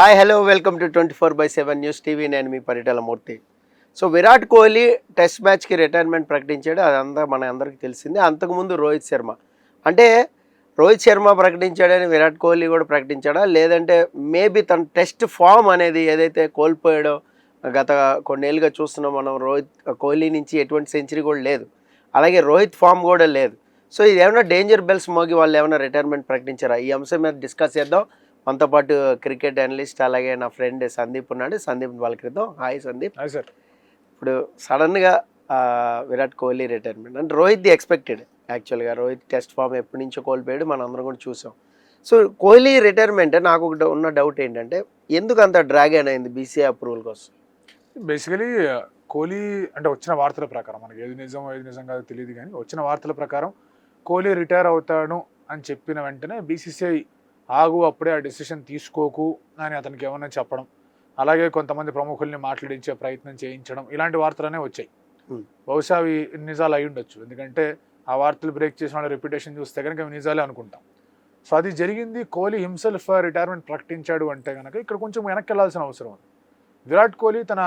Hi hello welcome to 24/7 news TV. నేను మీ Paritala Murthy. So Virat Kohli test మ్యాచ్కి రిటైర్మెంట్ ప్రకటించాడు, అదంతా మన అందరికీ తెలిసిందే. అంతకుముందు రోహిత్ శర్మ, అంటే రోహిత్ శర్మ ప్రకటించాడని విరాట్ కోహ్లీ కూడా ప్రకటించాడా, లేదంటే మేబీ తన టెస్ట్ ఫామ్ అనేది ఏదైతే కోల్పోయాడో, గత కొన్నేళ్ళుగా చూస్తున్నాం మనం, కోహ్లీ నుంచి ఎటువంటి సెంచరీ కూడా లేదు, అలాగే రోహిత్ ఫామ్ కూడా లేదు. సో ఇది ఏమైనా డేంజర్ బెల్స్ మోగి వాళ్ళు ఏమైనా రిటైర్మెంట్ ప్రకటించారా? ఈ అంశం మీద డిస్కస్ చేద్దాం. మనతో పాటు క్రికెట్ అనలిస్ట్, అలాగే నా ఫ్రెండ్ సందీప్ ఉన్నాడు. సందీప్ వాళ్ళకిద్దాం. హాయ్ సందీప్. Hi sir. ఇప్పుడు సడన్గా విరాట్ కోహ్లీ రిటైర్మెంట్ అంటే రోహిత్ ది ఎక్స్పెక్టెడ్. యాక్చువల్గా రోహిత్ టెస్ట్ ఫామ్ ఎప్పటి నుంచో కోల్పోయాడు, మనం అందరం కూడా చూసాం. సో కోహ్లీ రిటైర్మెంట్ నాకు ఉన్న డౌట్ ఏంటంటే, ఎందుకు అంత డ్రాగ్ అయింది బీసీఐ అప్రూవల్ కోసం? బేసికలీ కోహ్లీ అంటే వచ్చిన వార్తల ప్రకారం, మనకి ఏది నిజం కాదో తెలియదు, కానీ వచ్చిన వార్తల ప్రకారం కోహ్లీ రిటైర్ అవుతాడు అని చెప్పిన వెంటనే బీసీసీఐ ఆగు, అప్పుడే ఆ డెసిషన్ తీసుకోకు అని అతనికి ఏమన్నా చెప్పడం, అలాగే కొంతమంది ప్రముఖుల్ని మాట్లాడించే ప్రయత్నం చేయించడం, ఇలాంటి వార్తలనే వచ్చాయి. బహుశా అవి నిజాలు అయి ఉండొచ్చు, ఎందుకంటే ఆ వార్తలు బ్రేక్ చేసిన వాళ్ళ రెప్యుటేషన్ చూస్తే కనుక అవి నిజాలే అనుకుంటాం. సో అది జరిగింది. కోహ్లీ హిమ్సెల్ఫ్ రిటైర్మెంట్ ప్రకటించాడు అంటే కనుక ఇక్కడ కొంచెం వెనక్కి వెళ్ళాల్సిన అవసరం ఉంది. విరాట్ కోహ్లీ తన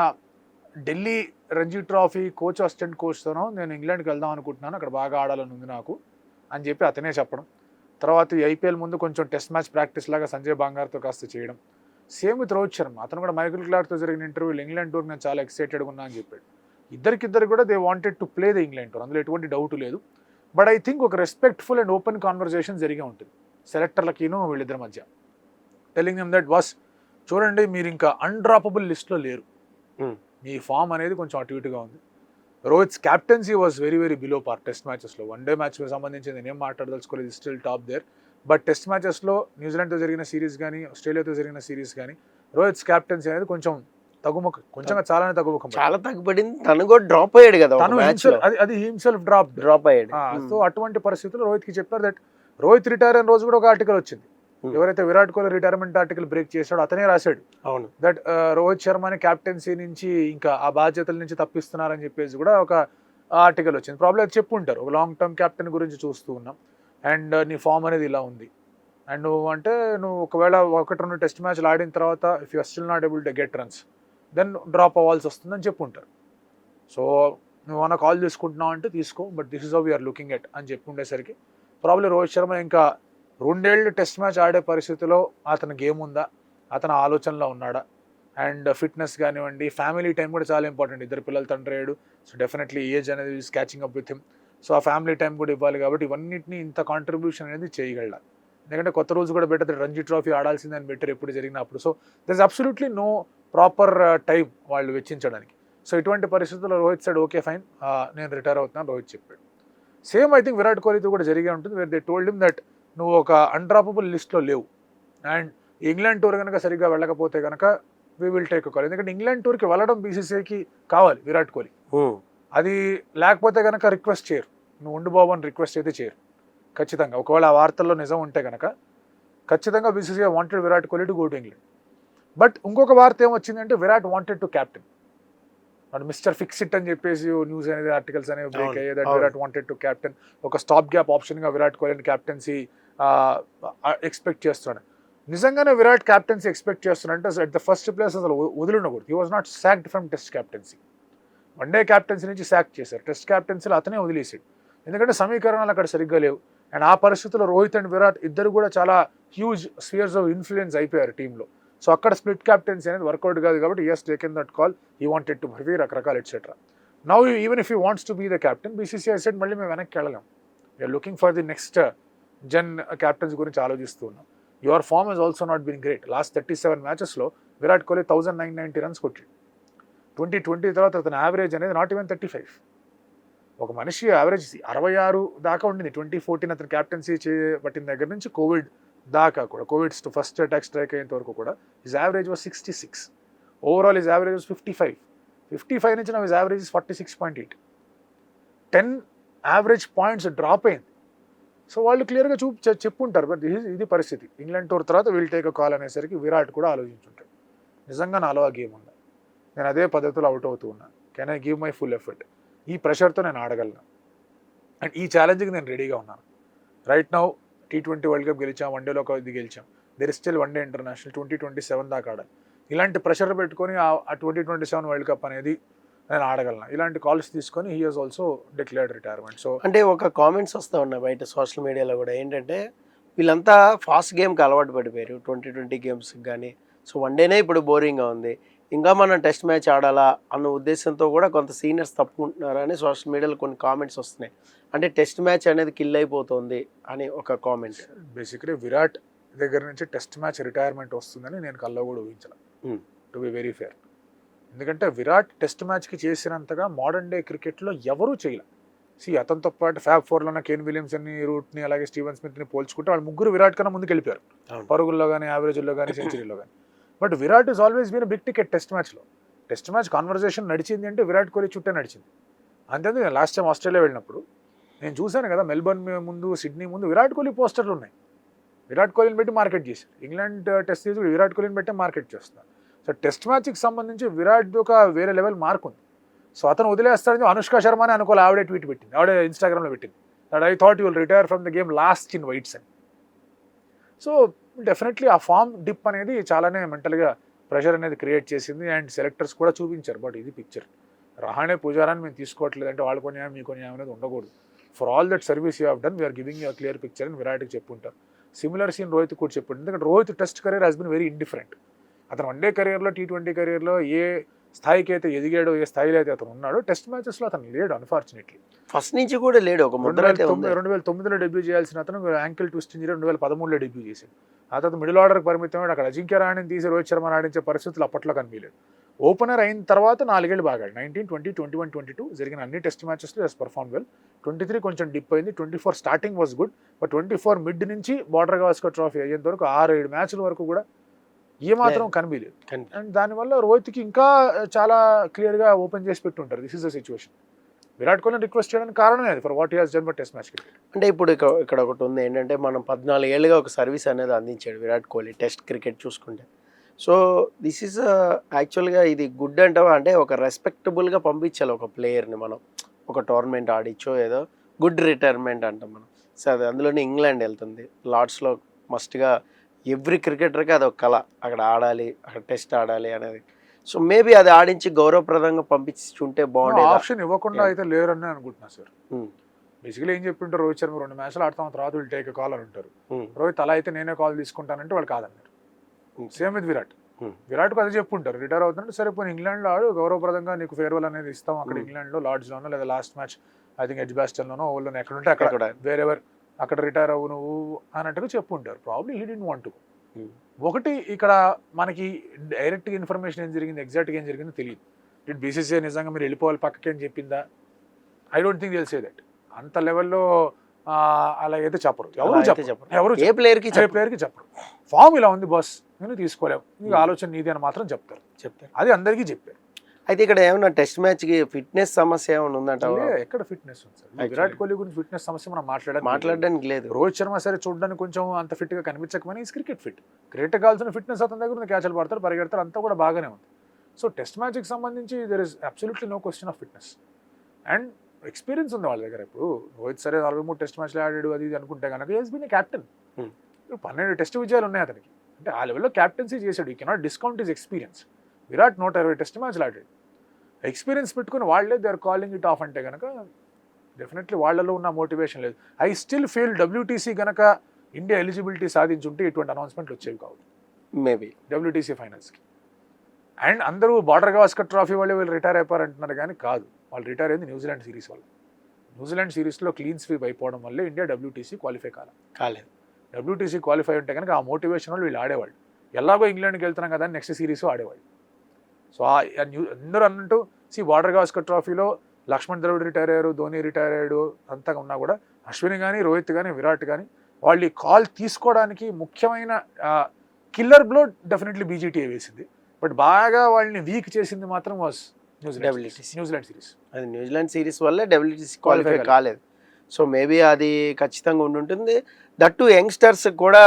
Delhi Ranji trophy coach, assistant కోచ్తోనో నేను ఇంగ్లాండ్కి వెళ్దాం అనుకుంటున్నాను, అక్కడ బాగా ఆడాలని ఉంది నాకు అని చెప్పి అతనే చెప్పడం. తర్వాత ఈ ఐపీఎల్ ముందు కొంచెం టెస్ట్ మ్యాచ్ ప్రాక్టీస్ లాగా సంజయ్ బాంగార్తో కాస్త చేయడం. సేమ్ విత్ రోహిత్ శర్మ, అతను కూడా మైకిల్ క్లార్క్తో జరిగిన ఇంటర్వ్యూలో ఇంగ్లాండ్ టూర్ నేను చాలా ఎక్సైటెడ్గా ఉన్నా అని చెప్పాడు. ఇద్దరు కూడా they wanted to play the England tour, అందులో ఎటువంటి డౌట్ లేదు. బట్ ఐ థింక్ ఒక రెస్పెక్ట్ఫుల్ అండ్ ఓపెన్ కాన్వర్జేషన్ జరిగే ఉంటుంది సెలెక్టర్లకిను వీళ్ళిద్దరి మధ్య. టెల్లింగ్ దెమ్ దట్ వాస్, చూడండి మీరు ఇంకా అన్డ్రాపబుల్ లిస్ట్లో లేరు, మీ ఫామ్ అనేది కొంచెం అటు ఇటుగా ఉంది. Rohit's captaincy was very very below par test మ్యాచెస్లో. వన్డే మ్యాచ్కి సంబంధించి నేనేం మాట్లాడదలుచుకోలేదు, still top there. But test మ్యాచెస్లో న్యూజిలాండ్తో జరిగిన సిరీస్ కానీ, ఆస్ట్రేలియాతో జరిగిన సిరీస్ కానీ, రోహిత్స్ క్యాప్టెన్సీ అనేది కొంచెం తగ్గుముఖం, చాలానే తగ్గుముఖం, చాలా తగ్గుపడింది. తను కూడా డ్రాప్ అయ్యాడు కదా, అది హిమ్సెల్ఫ్ డ్రాప్ అయ్యాడు. సో అటువంటి పరిస్థితుల్లో రోహిత్కి చెప్పారు దట్ రోహిత్ రిటైర్ అయిన రోజు కూడా ఒక ఆర్టికల్ వచ్చింది. ఎవరైతే Virat Kohli retirement article break చేశాడో అతనే రాశాడు, అవును, దట్ రోహిత్ శర్మని క్యాప్టెన్సీ నుంచి ఇంకా ఆ బాధ్యతల నుంచి తప్పిస్తున్నారని చెప్పేసి కూడా ఒక ఆర్టికల్ వచ్చింది. ప్రాబ్లం చెప్పుంటారు, ఒక లాంగ్ టర్మ్ క్యాప్టెన్ గురించి చూస్తూ ఉన్నాం, అండ్ నీ ఫామ్ అనేది ఇలా ఉంది, అండ్ నువ్వు ఒకవేళ 1-2 టెస్ట్ మ్యాచ్లు ఆడిన తర్వాత if you still not able to get runs then drop అవ్వాల్సి వస్తుందని చెప్పుంటారు. సో నువ్వు అన్న కాల్ తీసుకుంటున్నావు అంటే తీసుకో, but this is how we are looking at అని చెప్పి ఉండేసరికి ప్రాబ్లం రోహిత్ శర్మ ఇంకా 2 ఏళ్ళు టెస్ట్ మ్యాచ్ ఆడే పరిస్థితిలో అతని గేమ్ ఉందా, అతని ఆలోచనలో ఉన్నాడా, అండ్ ఫిట్నెస్ కానివ్వండి, ఫ్యామిలీ టైం కూడా చాలా ఇంపార్టెంట్. 2 పిల్లలు తండ్రి అయ్యాడు, సో డెఫినెట్లీ ఏజ్ అనేది is catching up with him. So ఆ ఫ్యామిలీ టైం కూడా ఇవ్వాలి, కాబట్టి ఇవన్నింటినీ ఇంత కాంట్రిబ్యూషన్ అనేది చేయగల. ఎందుకంటే కొత్త రోజు కూడా బెటర్, రంజీ ట్రాఫీ ఆడాల్సిందని బెటర్ ఎప్పుడు జరిగినప్పుడు. So there is absolutely no proper time వాళ్ళు వెచ్చించడానికి. సో ఇటువంటి పరిస్థితుల్లో రోహిత్ సైడ్ ఓకే ఫైన్, నేను రిటైర్ అవుతున్నాను రోహిత్ చెప్పాడు. సేమ్ ఐ థింక్ విరాట్ కోహ్లీతో కూడా జరిగే ఉంటుంది, where they told him that నువ్వు ఒక అన్డ్రాపబుల్ లిస్ట్లో లేవు, అండ్ ఇంగ్లాండ్ టూర్ కనుక సరిగ్గా వెళ్ళకపోతే కనుక వీ విల్ టేక్ కాల్. ఎందుకంటే ఇంగ్లాండ్ టూర్కి వెళ్ళడం బీసీసీఐకి కావాలి విరాట్ కోహ్లీ, అది లేకపోతే కనుక రిక్వెస్ట్ చేయరు, నువ్వు ఉండు బాబు అని రిక్వెస్ట్ అయితే చేయరు ఖచ్చితంగా. ఒకవేళ ఆ వార్తల్లో నిజం ఉంటే కనుక ఖచ్చితంగా BCCI wanted Virat Kohli to go to England. But ఇంకొక వార్త ఏమొచ్చిందంటే Virat wanted to captain, and mister fix it అని చెప్పేసి న్యూస్ అనేది ఆర్టికల్స్ అనేవి బ్రేక్ అయ్యాయి that Virat wanted to captain, ఒక స్టాప్ గ్యాప్ ఆప్షన్గా విరాట్ కోహ్లీని క్యాప్టెన్సీ ఎక్స్పెక్ట్ చేస్తున్నాడు. నిజంగానే విరాట్ క్యాప్టెన్సీ ఎక్స్పెక్ట్ చేస్తున్నాడంటే అట్ ద ఫస్ట్ ప్లేస్ అసలు వదిలిండకూడదు. He was not sacked from test captaincy, one day captaincy నుంచి సాక్ చేశారు, టెస్ట్ క్యాప్టెన్సీలో అతనే వదిలేసాడు. ఎందుకంటే సమీకరణాలు అక్కడ సరిగ్గా లేవు, అండ్ ఆ పరిస్థితుల్లో రోహిత్ అండ్ విరాట్ ఇద్దరు కూడా చాలా హ్యూజ్ స్పియర్స్ ఆఫ్ ఇన్ఫ్లుయెన్స్ అయిపోయారు టీంలో. సో అక్కడ స్ప్లిట్ క్యాప్టెన్సీ అనేది వర్కౌట్ కాదు, కాబట్టి yes taken that call, he wanted to బర్వీ రకరకాల etcetera. Now even if he wants to be the captain, BCCI said మళ్ళీ మేము వెనక్కి వెళ్ళలేం, we're looking for the next gen captains గురించి ఆలోచిస్తూ ఉన్నాం. Your form has also not been great. Last 37 మ్యాచెస్లో విరాట్ కోహ్లీ 1990 రన్స్ కొట్టాడు. 2020 తర్వాత అతని యావరేజ్ అనేది నాట్ ఈవెన్ 35. ఒక మనిషి యావరేజ్ 66 దాకా ఉండింది 2014 అతను క్యాప్టెన్సీ చేపట్టిన దగ్గర నుంచి కోవిడ్ దాకా కూడా. కోవిడ్ ఫస్ట్ అటాక్ స్ట్రైక్ అయ్యేంత వరకు కూడా his average was 66. Overall his average was 55 నుంచి నా his average is 46.8. 10 average points drop అయింది. సో వాళ్ళు క్లియర్గా చెప్పుంటారు, బట్ ఇది పరిస్థితి. ఇంగ్లాండ్ టూర్ తర్వాత వీల్ టేక్ అ కాల్ అనేసరికి విరాట్ కూడా ఆలోచించుంటాడు, నిజంగా నాలో ఆ గేమ్ ఉంది, నేను అదే పద్ధతిలో అవుట్ అవుతూ ఉన్నాను, can I give my full effort, ఈ ప్రెషర్తో నేను ఆడగలను, అండ్ ఈ ఛాలెంజ్కి నేను రెడీగా ఉన్నాను. Right now T20 world cup గెలిచాం, వన్డేలో ఒక ఇది గెలిచాం, there is still 1 day international 2027 దాకా ఆడాలి. ఇలాంటి ప్రెషర్ పెట్టుకొని ఆ 2027 వరల్డ్ కప్ అనేది నేను ఆడగలను, ఇలాంటి కాల్స్ తీసుకొని he has also declared retirement. So అంటే ఒక కామెంట్స్ వస్తూ ఉన్నాయి బయట సోషల్ మీడియాలో కూడా, ఏంటంటే వీళ్ళంతా ఫాస్ట్ గేమ్కి అలవాటు పడిపోయారు 2020 గేమ్స్కి కానీ. సో వన్ డేనే ఇప్పుడు బోరింగ్గా ఉంది, ఇంకా మనం టెస్ట్ మ్యాచ్ ఆడాలా అన్న ఉద్దేశంతో కూడా కొంత సీనియర్స్ తప్పుకుంటున్నారని సోషల్ మీడియాలో కొన్ని కామెంట్స్ వస్తున్నాయి. అంటే టెస్ట్ మ్యాచ్ అనేది కిల్ అయిపోతుంది అని ఒక కామెంట్. బేసిక్లీ విరాట్ దగ్గర నుంచి టెస్ట్ మ్యాచ్ రిటైర్మెంట్ వస్తుందని నేను కల్లో కూడా ఊహించాను, టు బి వెరీ ఫేర్. ఎందుకంటే విరాట్ టెస్ట్ మ్యాచ్కి చేసినంతగా మోడర్న్ డే క్రికెట్లో ఎవరూ చేయలే. అతనితో పాటు ఫ్యాబ్ ఫోర్లోనే కేన్ విలియమ్సన్ని, రూట్ని, అలాగే స్టీవెన్ స్మిత్ని పోల్చుకుంటే వాళ్ళు ముగ్గురు విరాట్ కన్నా ముందుకు వెళ్ళిపోయారు పరుగుల్లో కానీ, యావరేజ్లో కానీ, సెంచరీలో కానీ. But Virat is always been big ticket test మ్యాచ్లో. టెస్ట్ మ్యాచ్ కాన్వర్జేషన్ నడిచింది అంటే విరాట్ కోహ్లీ చుట్టే నడిచింది. అంతేందుకు నేను లాస్ట్ టైం ఆస్ట్రేలియా వెళ్ళినప్పుడు నేను చూశాను కదా, మెల్బర్న్ ముందు, సిడ్నీ ముందు విరాట్ కోహ్లీ పోస్టర్లు ఉన్నాయి. విరాట్ కోహ్లీని పెట్టి మార్కెట్ చేశారు. ఇంగ్లాండ్ టెస్ట్ సీరీస్ విరాట్ కోహ్లీని పెట్టే మార్కెట్ చేస్తున్నారు. సో టెస్ట్ మ్యాచ్కి సంబంధించి విరాట్ ఒక వేరే లెవెల్ మార్క్ ఉంది. సో అతను వదిలేస్తాడని అనుష్క శర్మ అని అనుకోవాలి, ఆవిడే ట్వీట్ పెట్టింది, ఆవిడే ఇన్స్టాగ్రామ్లో పెట్టింది, that I thought you will retire from the game last in whites అని. సో డెఫినెట్లీ ఆ ఫామ్ డిప్ అనేది చాలానే మెంటల్గా ప్రెషర్ అనేది క్రియేట్ చేసింది. అండ్ సెలెక్టర్స్ కూడా చూపించారు, బట్ ఇది పిక్చర్. రహానే, పుజారాని మేము తీసుకోవట్లేదు అంటే వాళ్ళు కొనియా మీ కొనియా అనేది ఉండకూడదు. For all that service you have done we are giving you clear picture అని విరాట్కి చెప్పుంటారు. సిమిలర్ సీన్ రోహిత్ కూడా చెప్పుంటారు. ఎందుకంటే Rohit test career has been very indifferent. అతను వన్ డే కెరీర్లో, T20 కెరీర్లో ఏ స్థాయికి అయితే ఎదిగాడో, ఏ స్థాయిలో అయితే అతను ఉన్నాడో, టెస్ట్ మ్యాచెస్లో అతను లేడు అన్ఫార్చునేట్లీ. ఫస్ట్ నుంచి కూడా లేడు. ఒక 2009లో డెబ్యూ చేయాల్సిన అతను యాంకిల్ ట్విస్ట్ ఇంజరీ 2013లో డెబ్యూ చేశాడు. ఆ తర్వాత మిడిల్ ఆర్డర్కి పరిమితమైన అక్కడ అజింక్య రహాణేని తీసి రోహిత్ శర్మను ఆడించే పరిస్థితులు అప్పట్లో కనిపించలేదు. ఓపెనర్ అయిన తర్వాత 4 ఏళ్ళు బాగాడు. 19, 20, 21, 22 జరిగిన అన్ని టెస్ట్ మ్యాచెస్లో హెస్ పర్ఫార్మ్ వెల్. 23 కొంచెం డిప్ అయింది. 24 starting was good, but 24 mid నుంచి బార్డర్ గవాస్కర్ ట్రోఫీ అయ్యేంత వరకు 6-7 మ్యాచ్ల వరకు కూడా ఏమాత్రం కనిపించలేదు. అండ్ దానివల్ల రోహిత్కి ఇంకా చాలా క్లియర్గా ఓపెన్ చేసి పెట్టుంటారు, this is the situation. Virat కోహ్లీని రిక్వెస్ట్ చేయడానికి కారణమే అది, for what he has done for test match cricket. అంటే ఇప్పుడు ఇక్కడ ఒకటి ఉంది ఏంటంటే, మనం 14 ఏళ్ళుగా ఒక సర్వీస్ అనేది అందించాడు విరాట్ కోహ్లీ టెస్ట్ క్రికెట్ చూసుకుంటే. సో దిస్ ఈజ్ యాక్చువల్గా ఇది గుడ్ అంటావా? అంటే ఒక రెస్పెక్టబుల్గా పంపించాలి ఒక ప్లేయర్ని మనం, ఒక టోర్నమెంట్ ఆడిచ్చో ఏదో గుడ్ రిటైర్మెంట్ అంటాం మనం. సో అది అందులోనే ఇంగ్లాండ్ వెళ్తుంది, లార్డ్స్లో మస్ట్గా ఎవ్రీ క్రికెటర్కి అది ఒక కళ, అక్కడ ఆడాలి, అక్కడ టెస్ట్ ఆడాలి అనేది. సో మేబీ అది ఆడించి గౌరవప్రదంగా పంపించుంటే బాగుండేది. ఆప్షన్ ఇవ్వకుండా అయితే లేరని అనుకుంటున్నా సార్. బేసికలీ ఏం చెప్పింటారు, రోహిత్ శర్మ 2 మ్యాచ్లు ఆడతాం, తర్వాత వీళ్ళు టేక్ కాల్ అని ఉంటారు. రోహిత్ అలా అయితే నేనే కాల్ తీసుకుంటానంటే వాళ్ళు కాదన్నారు. సేమ్ విత్ విరాట్కు అది చెప్పుంటారు, రిటైర్ అవుతుంటే సరే పోనీ ఇంగ్లాండ్లో ఆడు, గౌరవప్రదంగా నీకు ఫేర్వెల్ అనేది ఇస్తాం అక్కడ ఇంగ్లాండ్లో, లార్డ్స్లోనో లేదా లాస్ట్ మ్యాచ్ ఐ థింక్ ఎడ్జ్బాస్టన్లోనో ఓల్లోనో ఎక్కడ ఉంటే అక్కడ వేరెవర్ అక్కడ రిటైర్ అవ్వు నువ్వు అన్నట్టుగా చెప్పుంటారు. Probably he didn't want to. ఒకటి ఇక్కడ మనకి డైరెక్ట్గా ఇన్ఫర్మేషన్ ఏం జరిగింది, ఎగ్జాక్ట్గా ఏం జరిగిందో తెలియదు. ఇట్ బీసీసీఐ నిజంగా మీరు వెళ్ళిపోవాలి పక్కకి అని చెప్పిందా? ఐ డోంట్ థింక్ తెలిసే దట్. అంత లెవెల్లో అలాగైతే చెప్పరు, ఎవరు ఏ ప్లేయర్కి చెప్పరు. ఫామ్ ఇలా ఉంది బాస్, నేను తీసుకోలేవు, నీకు ఆలోచన నీది అని మాత్రం చెప్తారు. అది అందరికీ చెప్పారు. అయితే ఇక్కడ ఏమన్నా టెస్ట్ మ్యాచ్కి ఫిట్నెస్ సమస్య ఏమైనా ఉందంట? ఎక్కడ ఫిట్నెస్ ఉంది సార్? విరాట్ కోహ్లీ గురించి ఫిట్నెస్ సమస్య మనం మాట్లాడడానికి లేదు. రోహిత్ శర్మ సరే చూడడానికి కొంచెం అంత ఫిట్గా కనిపించకపోయినా ఈజ్ క్రికెట్ ఫిట్. క్రికెట్ కావాల్సిన ఫిట్నెస్ అతని దగ్గర ఉంది, క్యాచ్లు పడతారు, పరిగెడతారు, అంతా కూడా బాగానే ఉంది. సో టెస్ట్ మ్యాచ్కి సంబంధించి there is absolutely no question of fitness and experience ఉంది వాళ్ళ దగ్గర. ఇప్పుడు రోహిత్ సరే 43 టెస్ట్ మ్యాచ్లు ఆడాడు అది ఇది అనుకుంటే కనుక he has been a captain. 12 test విజయాలు ఉన్నాయి అతనికి, అంటే ఆ లెవెల్లో క్యాప్టెన్సీ చేశాడు. You cannot discount his experience. Virat 120 test మ్యాచ్లు ఆడాడు. ఎక్స్పీరియన్స్ పెట్టుకుని వాళ్ళే they are calling it off అంటే కనుక డెఫినెట్లీ వాళ్ళలో ఉన్న మోటివేషన్ లేదు. ఐ స్టిల్ ఫీల్ WTC కనుక ఇండియా ఎలిజిబిలిటీ సాధించుంటే ఇటువంటి అనౌన్స్మెంట్లు వచ్చేవి కావు మేబీ WTC ఫైనల్స్కి. అండ్ అందరూ బార్డర్ గవాస్కర్ ట్రోఫీ వాళ్ళు వీళ్ళు రిటైర్ అయిపోయారు అంటున్నారు, కానీ కాదు, వాళ్ళు రిటైర్ అయింది న్యూజిలాండ్ సిరీస్ వల్ల. న్యూజిలాండ్ సిరీస్లో క్లీన్ స్వీప్ అయిపోవడం వల్లే ఇండియా WTC క్వాలిఫై కాలేదు. WTC క్వాలిఫై ఉంటే కనుక ఆ మోటివేషన్ వాళ్ళు వీళ్ళు ఆడేవాళ్ళు. ఎలాగో ఇంగ్లాండ్కి వెళ్తున్నాం కదా నెక్స్ట్ సిరీస్ ఆడేవాళ్ళు. సో అందరూ అన్నట్టు బార్డర్ గవాస్కర్ ట్రోఫీలో లక్ష్మణ్ ద్రవిడ్ రిటైర్ అయ్యారు, ధోని రిటైర్ అయ్యాడు, అంతా ఉన్నా కూడా అశ్విన్ కానీ, రోహిత్ కానీ, విరాట్ కానీ వాళ్ళు ఈ కాల్ తీసుకోవడానికి ముఖ్యమైన కిల్లర్ బ్లో డెఫినెట్లీ BGTA వేసింది. బట్ బాగా వాళ్ళని వీక్ చేసింది మాత్రం వాజ్ న్యూజిలాండ్ సిరీస్. అది న్యూజిలాండ్ సిరీస్ వల్ల WTC క్వాలిఫై కాలేదు. సో మేబీ అది ఖచ్చితంగా ఉండుంటుంది. దట్టు యంగ్స్టర్స్ కూడా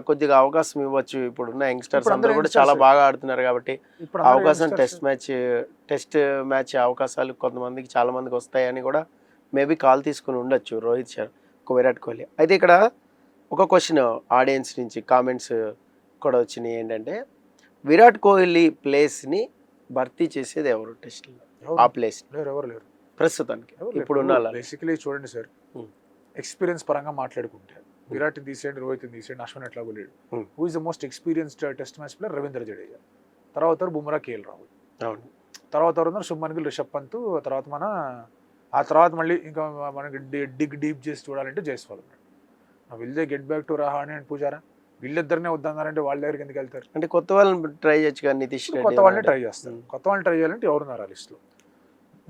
కొద్దిగా అవకాశం ఇవ్వచ్చు. ఇప్పుడున్న యంగ్స్టర్స్ అందరూ కూడా చాలా బాగా ఆడుతున్నారు కాబట్టి అవకాశం టెస్ట్ మ్యాచ్ అవకాశాలు కొంతమందికి చాలా మందికి వస్తాయని కూడా మేబీ కాల్ తీసుకుని ఉండొచ్చు రోహిత్ శర్మ, విరాట్ కోహ్లీ. అయితే ఇక్కడ ఒక క్వశ్చన్ ఆడియన్స్ నుంచి కామెంట్స్ కూడా వచ్చినాయి ఏంటంటే విరాట్ కోహ్లీ ప్లేస్ని భర్తీ చేసేది ఎవరు టెస్ట్లో ఆ ప్లేస్ ఎవరు లేరు ప్రస్తుతానికి ఇప్పుడు బేసికలీ చూడండి సార్, ఎక్స్పీరియన్స్ పరంగా మాట్లాడుకుంటే విరాట్ తీసేయండి, రోహిత్ తీసేయండి, అశ్విన్ ఎట్లాగో లేడు. Who is the most experienced test match player? Ravindra Jadeja. తర్వాత బుమ్రా, కేఎల్ రాహుల్. అవును. తర్వాత ఉన్నారు శుభ్మన్ గిల్, రిషబ్ పంత్. తర్వాత ఆ తర్వాత మళ్ళీ ఇంకా మనకి డీప్ చేసి చూడాలంటే జైస్వాల్ ఉన్నాడు. Will they get back to Rahane and Pujara? వీళ్ళిద్దరినే వద్దన్నారంటే వాళ్ళ దగ్గరికి ఎందుకు వెళ్తారు? అంటే కొత్త వాళ్ళని ట్రై చేయొచ్చు కానీ నితీష్ కొత్త వాళ్ళని ట్రై చేస్తారు. కొత్త వాళ్ళని ట్రై చేయాలంటే ఎవరున్నారు ఆ లిస్ట్లో?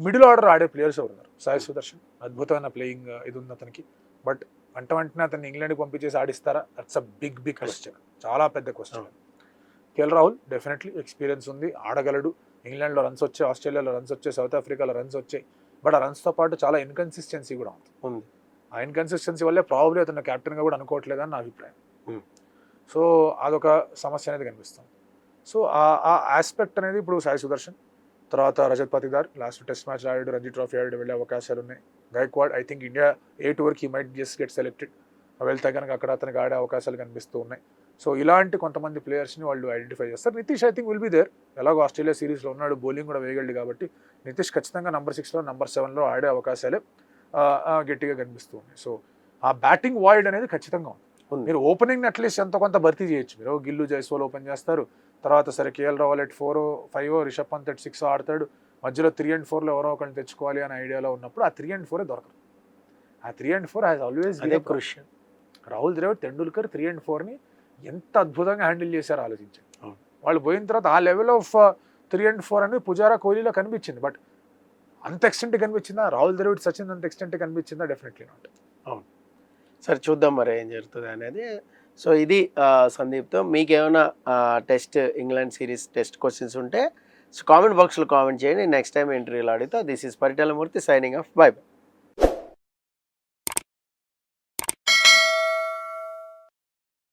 మిడిల్ ఆర్డర్ ఆడే ప్లేయర్స్ ఎవరున్నారు? సాయి సుదర్శన్ అద్భుతమైన ప్లేయింగ్ ఇది ఉంది అతనికి. బట్ వెంటనే అతన్ని ఇంగ్లాండ్కి పంపించేసి ఆడిస్తారా? దట్స్ అ బిగ్ క్వశ్చన్, చాలా పెద్ద question. KL Rahul definitely experience ఉంది, ఆడగలడు. ఇంగ్లాండ్లో రన్స్ వచ్చాయి, ఆస్ట్రేలియాలో రన్స్ వచ్చాయి, సౌత్ ఆఫ్రికాలో రన్స్ వచ్చాయి. బట్ ఆ రన్స్తో పాటు చాలా ఇన్కన్సిస్టెన్సీ కూడా ఉంది. ఆ ఇన్కన్సిస్టెన్సీ వల్లే ప్రాబ్లీ అతను కెప్టెన్గా కూడా అనుకోవట్లేదని నా అభిప్రాయం. సో అదొక సమస్య అనేది కనిపిస్తుంది. సో ఆ ఆస్పెక్ట్ అనేది ఇప్పుడు సాయి సుదర్శన్, తర్వాత Rajat Patidar last test match ఆడాడు, రంజీ ట్రోఫీ ఆడాడు, వెళ్ళే అవకాశాలు ఉన్నాయి. గైక్వాడ్ ఐ థింక్ ఇండియా 8 వరకు he might just get selected. వెళ్తే కనుక అక్కడ అతనికి ఆడే అవకాశాలు కనిపిస్తూ ఉన్నాయి. సో ఇలాంటి కొంతమంది ప్లేయర్స్ని వాళ్ళు ఐడెంటిఫై చేస్తారు. Nitish I think will be there. ఎలాగో ఆస్ట్రేలియా సిరీస్లో ఉన్నాడు, బౌలింగ్ కూడా వేయగలడు కాబట్టి నితీష్ ఖచ్చితంగా నెంబర్ 6లో, నెంబర్ 7లో ఆడే అవకాశాలే గట్టిగా కనిపిస్తూ ఉన్నాయి. సో ఆ బ్యాటింగ్ వాయిడ్ అనేది ఖచ్చితంగా ఉంది. మీరు ఓపెనింగ్ అట్లీస్ట్ ఎంతో కొంత భర్తీ చేయొచ్చు. మీరు గిల్లు, జైస్వాల్ ఓపెన్ చేస్తారు, తర్వాత సరే KL Rahul at 4, 5, Rishabh Pant at 6 ఆడతాడు. మధ్యలో 3 and 4లో ఎవరో ఒకరిని తెచ్చుకోవాలి అనే ఐడియాలో ఉన్నప్పుడు ఆ 3 and 4 దొరకదు. ఆ 3 and 4 has always crucial. Rahul Dravid, Tendulkar 3 and 4ని ఎంత అద్భుతంగా హ్యాండిల్ చేశారో ఆలోచించండి. వాళ్ళు పోయిన తర్వాత ఆ లెవెల్ ఆఫ్ 3 and 4 అనేది పుజారా, కోహ్లీలో కనిపించింది. బట్ అంత ఎక్స్టెంట్ కనిపించిందా? రాహుల్ ద్రవిడ్, సచిన్ అంత ఎక్స్టెంట్ కనిపించిందా? Definitely not. అవును. సరే చూద్దాం మరి ఏం జరుగుతుంది అనేది. సో ఇది సందీప్తో మీకు ఏమైనా ఇంగ్లాండ్ సిరీస్ టెస్ట్ క్వశ్చన్స్ ఉంటే సో కామెంట్ బాక్స్లో కామెంట్ చేయండి. నెక్స్ట్ టైం ఇంటర్వ్యూలో అడుగుతా. This is Paritala Murthy signing off. By by.